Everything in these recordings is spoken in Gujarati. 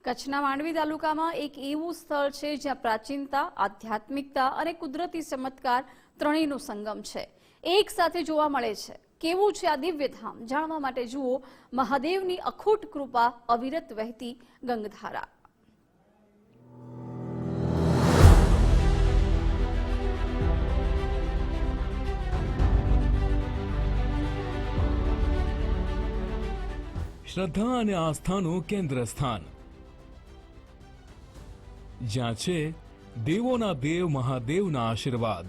કચ્છના માંડવી તાલુકામાં એક એવું સ્થળ છે જ્યાં પ્રાચીનતા, આધ્યાત્મિકતા અને કુદરતી ચમત્કાર ત્રણેયનો સંગમ છે, એક સાથે જોવા મળે છે। કેવું છે આ દિવ્ય ધામ, જાણવા માટે જુઓ મહાદેવની અખૂટ કૃપા, અવિરત વહેતી ગંગધારા। શ્રદ્ધા અને આસ્થાનું કેન્દ્ર સ્થાન, જ્યાં છે દેવોના દેવ મહાદેવના આશીર્વાદ।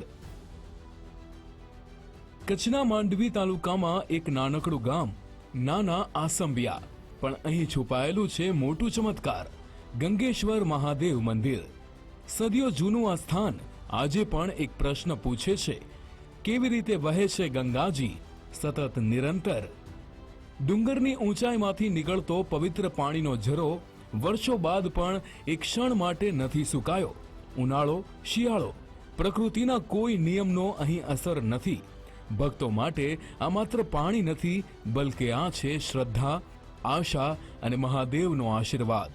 કચ્છના માંડવી તાલુકામાં એક નાનકડું ગામ નાના આસંબિયા, પણ અહીં છુપાયેલું છે મોટું ચમત્કાર, ગંગેશ્વર મહાદેવ મંદિર। સદીઓ જૂનું આ સ્થાન આજે પણ એક પ્રશ્ન પૂછે છે, કેવી રીતે વહે છે ગંગાજી સતત નિરંતર? ડુંગરની ઊંચાઈમાંથી નીકળતો પવિત્ર પાણીનો ઝરો વર્ષો બાદ પણ એક ક્ષણ માટે નથી સુકાયો। ઉનાળો, શિયાળો, પ્રકૃતિના કોઈ નિયમનો અહીં અસર નથી। ભક્તો માટે આ માત્ર પાણી નથી, બલકે આ છે શ્રદ્ધા, આશા અને મહાદેવનો આશીર્વાદ।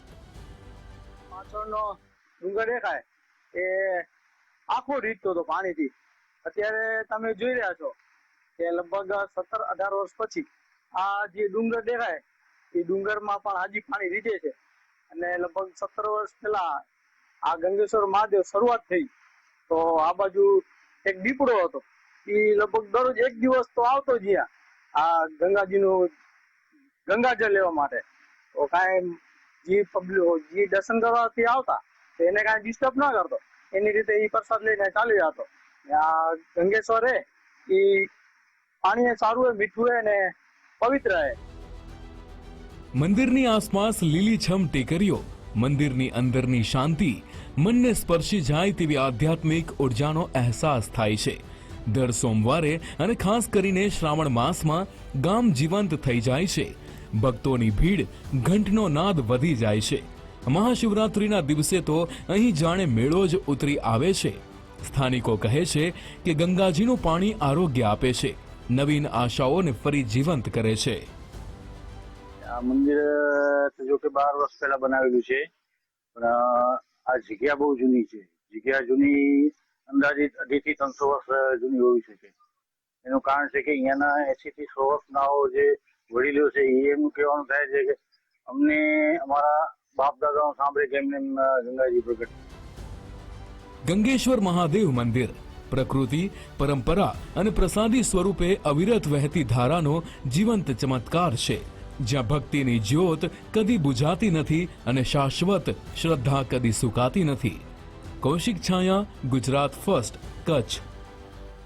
પાછળનો ડુંગર દેખાય એ આખો રીતતો હતો પાણીથી। અત્યારે તમે જોઈ રહ્યા છો કે લગભગ 17-18 વર્ષ પછી આ જે ડુંગર દેખાય એ ડુંગરમાં પણ હજી પાણી રીજે છે। અને લગભગ 17 વર્ષ પહેલા આ ગંગેશ્વર મહાદેવ શરૂઆત થઈ તો આ બાજુ એક દીપડો હતો, એ લગભગ દરરોજ એક દિવસ તો આવતો જ આ ગંગાજીનું ગંગાજળ લેવા માટે। તો કાંઈ જે પબ્લિક જે દર્શન કરવાથી આવતા તો એને કાંઈ ડિસ્ટર્બ ના કરતો, એની રીતે એ પ્રસાદ લઈને ચાલી જતો। આ ગંગેશ્વર એ પાણી સારું હોય, મીઠું હોય ને પવિત્ર હે। મંદિરની આસપાસ લીલીછમ ટેકરીઓ, મંદિરની અંદરની શાંતિ, મનને સ્પર્શી જાય તેવી આધ્યાત્મિક ઉર્જાનો અહેસાસ થાય છે। દર સોમવારે અને ખાસ કરીને શ્રાવણ માસમાં ગામ જીવંત થઈ જાય છે। ભક્તોની ભીડ, ઘંટનો નાદ વધી જાય છે। મહાશિવરાત્રિના દિવસે તો અહીં જાણે મેળો જ ઉતરી આવે છે। સ્થાનિકો કહે છે કે ગંગાજીનું પાણી આરોગ્ય આપે છે, નવીન આશાઓને ફરી જીવંત કરે છે। આ મંદિર જો કે 12 વર્ષ પહેલા બનાવેલું છે, પણ આ જગ્યા બહુ જૂની છે। જગ્યા જૂની અંદાજિત 250 થી 300 વર્ષ જૂની હોવી શકે। એનું કારણ છે કે અહીંયાના 80 થી 100 વર્ષના જે વડીલો છે એમનું કહેવાનું થાય છે કે અમને અમારા બાપ દાદાઓ સાંભળે કે એમને ગંગાજી પ્રગટ। ગંગેશ્વર મહાદેવ મંદિર પ્રકૃતિ, પરંપરા અને પ્રસાદી સ્વરૂપે અવિરત વહેતી ધારાનો જીવંત ચમત્કાર છે, જ્યાં ભક્તિની જ્યોત કદી બુઝાતી નથી અને શાશ્વત શ્રદ્ધા કદી સુકાતી નથી। કૌશિક છાયા, ગુજરાત ફર્સ્ટ, કચ્છ।